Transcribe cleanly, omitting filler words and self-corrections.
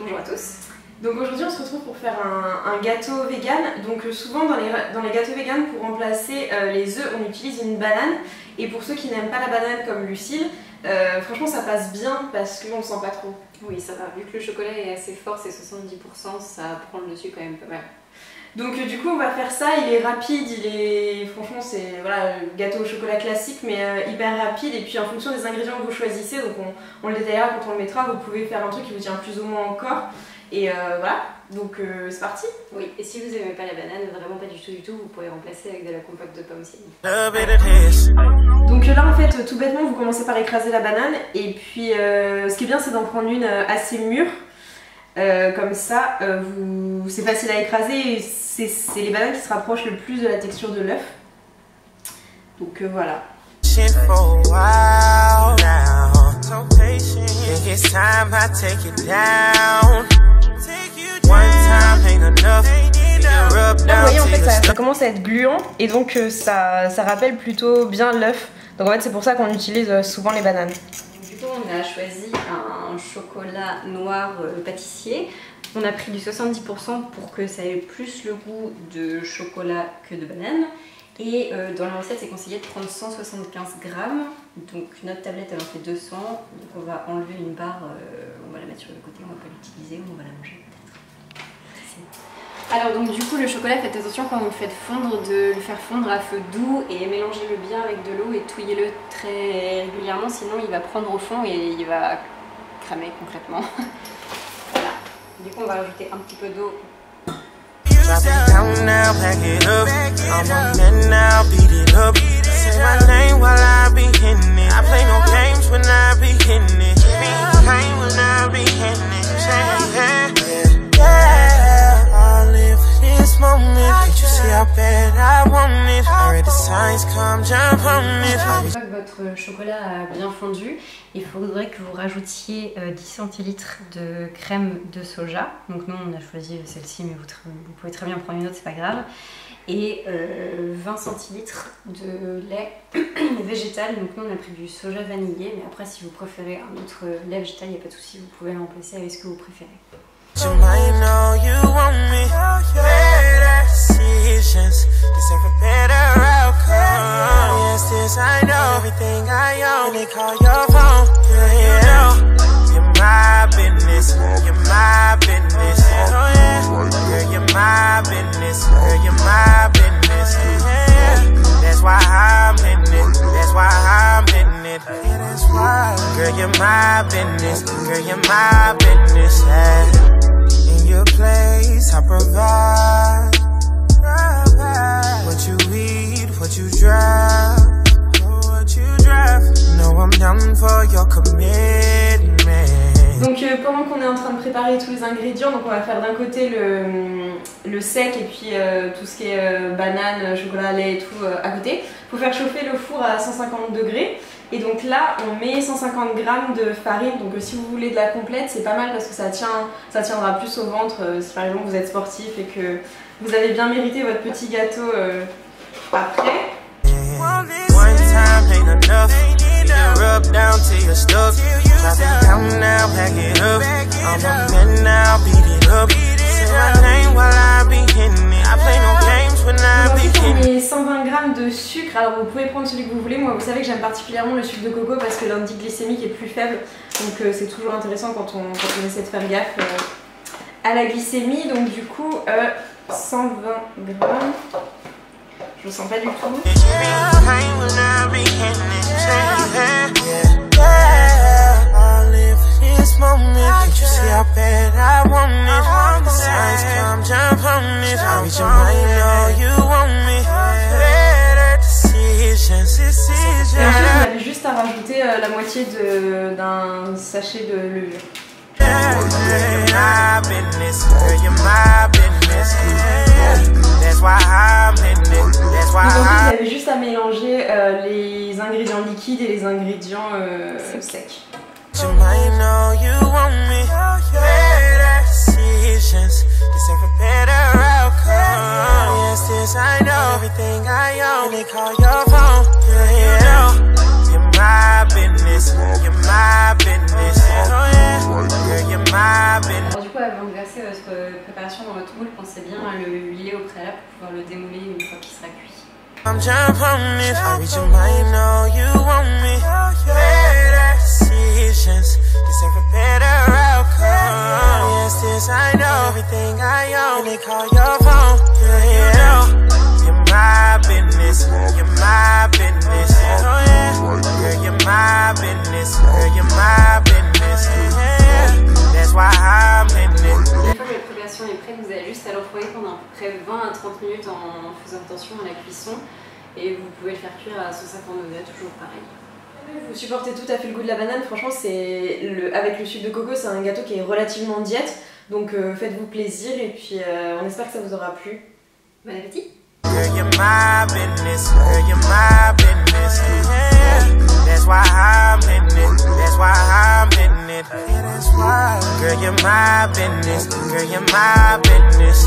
Bonjour à tous. Donc aujourd'hui on se retrouve pour faire un gâteau vegan. Donc souvent dans les gâteaux vegan, pour remplacer les œufs, on utilise une banane. Et pour ceux qui n'aiment pas la banane comme Lucille, franchement ça passe bien parce qu'on ne sent pas trop. Oui, ça va. Vu que le chocolat est assez fort, c'est 70%, ça prend le dessus quand même pas mal. Donc du coup on va faire ça, il est rapide, franchement c'est voilà, le gâteau au chocolat classique mais hyper rapide, et puis en fonction des ingrédients que vous choisissez, donc on le détaillera quand on le mettra, vous pouvez faire un truc qui vous tient plus ou moins au corps, et voilà, donc c'est parti. Oui, et si vous n'aimez pas la banane, vraiment pas du tout, vous pourrez remplacer avec de la compote de pommes aussi. Donc là en fait tout bêtement vous commencez par écraser la banane, et puis ce qui est bien c'est d'en prendre une assez mûre. Comme ça, c'est facile à écraser, et c'est les bananes qui se rapprochent le plus de la texture de l'œuf. Donc voilà. Là, vous voyez en fait ça commence à être gluant, et donc ça rappelle plutôt bien l'œuf. Donc en fait c'est pour ça qu'on utilise souvent les bananes. On a choisi un chocolat noir pâtissier. On a pris du 70% pour que ça ait plus le goût de chocolat que de banane. Et dans la recette, c'est conseillé de prendre 175 grammes. Donc notre tablette, elle en fait 200. Donc on va enlever une barre, on va la mettre sur le côté, on va pas l'utiliser, ou on va la manger peut-être. Alors donc du coup le chocolat, faites attention quand vous le faites fondre de le faire fondre à feu doux et mélangez-le bien avec de l'eau et touillez-le très régulièrement, sinon il va prendre au fond et il va cramer concrètement. Voilà. Du coup on va rajouter un petit peu d'eau. Une fois que votre chocolat a bien fondu, il faudrait que vous rajoutiez 10 centilitres de crème de soja. Donc nous on a choisi celle-ci, mais vous pouvez très bien prendre une autre, c'est pas grave. Et 20 centilitres de lait végétal. Donc nous on a pris du soja vanillé, mais après si vous préférez un autre lait végétal, il n'y a pas de souci, vous pouvez le remplacer avec ce que vous préférez. I provide what you eat, what you drive, no, I'm down for your commitment. Donc pendant qu'on est en train de préparer tous les ingrédients, donc on va faire d'un côté le sec et puis tout ce qui est banane, chocolat, lait et tout à côté. Il faut faire chauffer le four à 150 degrés. Et donc là, on met 150 grammes de farine. Donc si vous voulez de la complète, c'est pas mal parce que ça tiendra plus au ventre. Si par exemple vous êtes sportif et que vous avez bien mérité votre petit gâteau après. On met 120 grammes de sucre, alors vous pouvez prendre celui que vous voulez. Moi vous savez que j'aime particulièrement le sucre de coco parce que l'indice glycémique est plus faible. Donc c'est toujours intéressant quand on essaie de faire gaffe à la glycémie. Donc du coup 120 grammes, je le sens pas du tout. Et ensuite vous avez juste à rajouter la moitié d'un sachet de levure. Donc ensuite vous avez juste à mélanger les ingrédients liquides et les ingrédients secs. avant de verser votre préparation dans votre moule, pensez bien à le huiler au préalable pour pouvoir le démouler une fois qu'il sera cuit. Une fois que votre préparation est prête, vous allez juste à l'enfourner pendant à peu près 20 à 30 minutes en faisant attention à la cuisson. Et vous pouvez le faire cuire à 150 degrés, toujours pareil. Vous supportez tout à fait le goût de la banane, franchement avec le sucre de coco c'est un gâteau qui est relativement diète, donc faites-vous plaisir et puis on espère que ça vous aura plu. Bon appétit! Girl, you're my business.